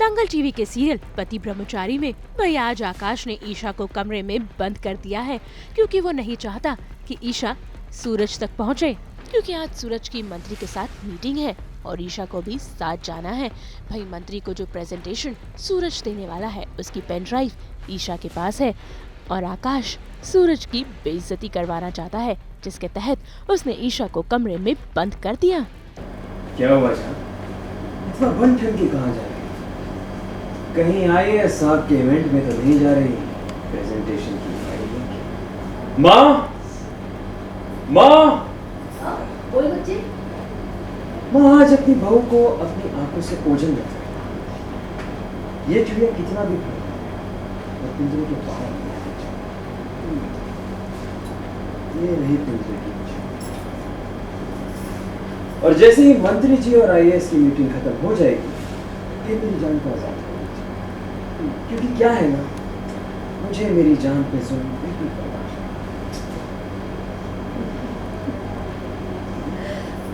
दंगल TV के serial पति ब्रह्मचारी में भाई आज आकाश ने ईशा को कमरे में बंद कर दिया है, क्योंकि वो नहीं चाहता कि ईशा सूरज तक पहुंचे, क्योंकि आज सूरज की मंत्री के साथ मीटिंग है और ईशा को भी साथ जाना है। भाई मंत्री को जो प्रेजेंटेशन सूरज देने वाला है उसकी पेन ड्राइव ईशा के पास है और आकाश सूरज की बेइज्जती करवाना चाहता है, जिसके तहत उसने ईशा को कमरे में बंद कर दिया। क्या हुआ जान? इतना बन ठन के कहाँ जा रही? कहीं आईएएस साहब के इवेंट में तो नहीं जा रही? प्रेजेंटेशन की तैयारी? माँ, माँ, बोल बच्चे। माँ आज अपनी बहू को अपनी आंखों से ओझल रहा। ये चुड़िया कितना भी और पिंजरे के बाहर नहीं आना चाहिए। ये रही पिंजरे की। और जैसे ही मंत्री जी और आईएएस की मीटिंग खत्म हो जाएगी, ये मेरी जान को आजाद होनी चाहिए। क्योंकि क्या है ना, मुझे मेरी जान पे जुल्म बिल्कुल बर्दाश्त नहीं।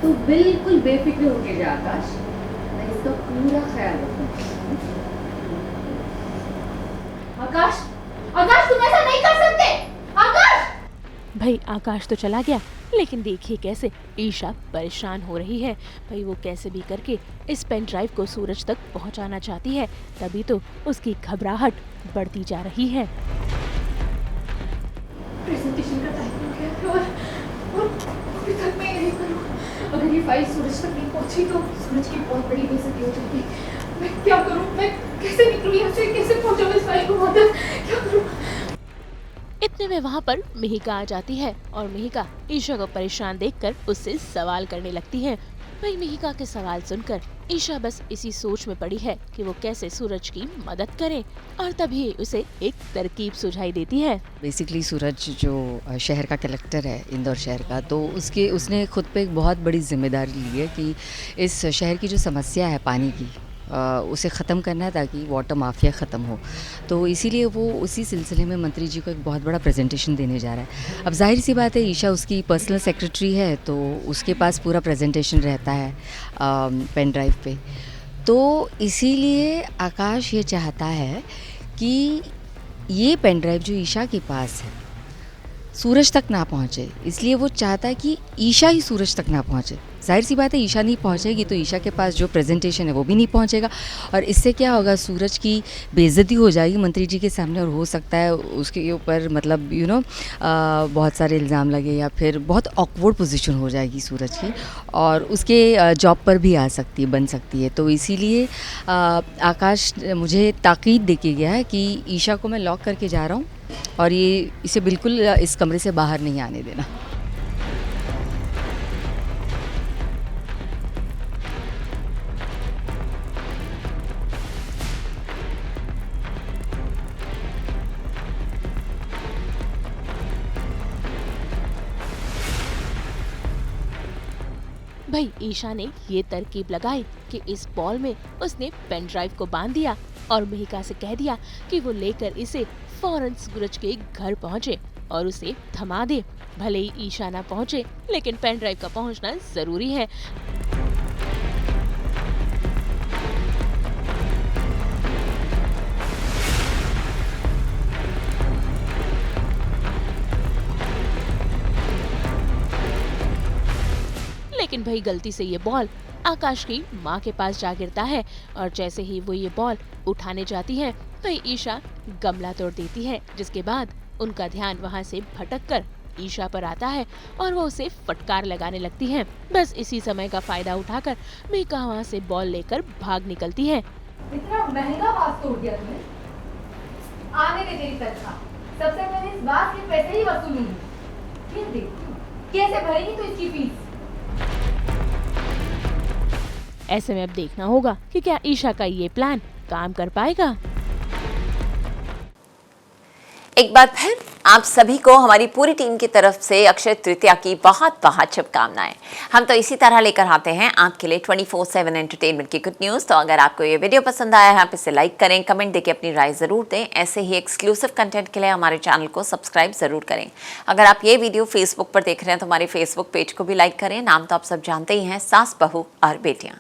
तू बिल्कुल बेफिक्र होके जा आकाश, मैं इसका पूरा ख्याल रखूंगी। आकाश, आकाश तुम ऐसा नहीं कर सकते। आकाश! भाई आकाश तो चला गया, लेकिन देखिए कैसे ईशा परेशान हो रही है। भाई वो कैसे भी करके इस पेन ड्राइव को सूरज तक पहुंचाना चाहती है, तभी तो उसकी घबराहट बढ़ती जा रही है। प्रेजेंटेशन का टाइम हो गया और अभी तक मैं यही करूँ। अगर ये फाइल सूरज तक नहीं पहुंची तो सूरज की बहुत बड़ी बेइज्जती हो जाएगी। मैं क्या करूँ? मैं कैसे निकलूँ यहाँ से? कैसे पहुँचाऊँ इस फाइल को वहाँ तक? क्या करूँ? इतने में वहाँ पर मिहिका आ जाती है और मिहिका ईशा को परेशान देखकर उससे सवाल करने लगती है। भाई मिहिका के सवाल सुनकर ईशा बस इसी सोच में पड़ी है कि वो कैसे सूरज की मदद करे, और तभी उसे एक तरकीब सुझाई देती है। बेसिकली सूरज जो शहर का कलेक्टर है, इंदौर शहर का, तो उसने खुद पे एक बहुत बड़ी जिम्मेदारी ली है कि इस शहर की जो समस्या है पानी की, उसे ख़त्म करना है ताकि वाटर माफिया ख़त्म हो। तो इसीलिए वो उसी सिलसिले में मंत्री जी को एक बहुत बड़ा प्रेजेंटेशन देने जा रहा है। अब जाहिर सी बात है, ईशा उसकी पर्सनल सेक्रेटरी है तो उसके पास पूरा प्रेजेंटेशन रहता है पेन ड्राइव पे। तो इसीलिए आकाश ये चाहता है कि ये पेन ड्राइव जो ईशा के पास है सूरज तक ना पहुँचे, इसलिए वो चाहता है कि ईशा ही सूरज तक ना पहुँचे। जाहिर सी बात है, ईशा नहीं पहुँचेगी तो ईशा के पास जो प्रेजेंटेशन है वो भी नहीं पहुँचेगा, और इससे क्या होगा, सूरज की बेइज्जती हो जाएगी मंत्री जी के सामने, और हो सकता है उसके ऊपर मतलब बहुत सारे इल्ज़ाम लगे या फिर बहुत ऑकवर्ड पोजीशन हो जाएगी सूरज की, और उसके जॉब पर भी आ सकती है, बन सकती है। तो इसीलिए आकाश मुझे ताकीद दे के गया है कि ईशा को मैं लॉक करके जा रहा हूँ और इसे बिल्कुल इस कमरे से बाहर नहीं आने देना। भाई ईशा ने ये तरकीब लगाई कि इस बॉल में उसने पेन ड्राइव को बांध दिया और मिहिका से कह दिया कि वो लेकर इसे फौरन सूरज के घर पहुंचे और उसे थमा दे। भले ही ईशा ना पहुंचे, लेकिन पेन ड्राइव का पहुंचना जरूरी है। लेकिन भाई गलती से ये बॉल आकाश की माँ के पास जा गिरता है, और जैसे ही वो ये बॉल उठाने जाती है, भाई ईशा गमला तोड़ देती है, जिसके बाद उनका ध्यान वहाँ से भटककर ईशा पर आता है और वो उसे फटकार लगाने लगती है। बस इसी समय का फायदा उठाकर मिहिका वहाँ से बॉल लेकर भाग निकलती है। इतना महंगा वास तोड़ दिया तुमने। आने दे तेरी तनख्वाह, सबसे पहले इस बात के पैसे ही वसूलूंगी। फिर देखती हूँ कैसे भरेगी तू इसकी फीस। ऐसे में अब देखना होगा कि क्या ईशा का ये प्लान काम कर पाएगा। एक बार फिर आप सभी को हमारी पूरी टीम की तरफ से अक्षय तृतीया की बहुत बहुत शुभकामनाएं। हम तो इसी तरह लेकर आते हैं आपके लिए 24/7 एंटरटेनमेंट की गुड न्यूज़। तो अगर आपको ये वीडियो पसंद आया है, आप इसे लाइक करें, कमेंट देके अपनी राय ज़रूर दें। ऐसे ही एक्सक्लूसिव कंटेंट के लिए हमारे चैनल को सब्सक्राइब ज़रूर करें। अगर आप ये वीडियो फेसबुक पर देख रहे हैं तो हमारे फेसबुक पेज को भी लाइक करें। नाम तो आप सब जानते ही हैं, सास बहू और बेटियाँ।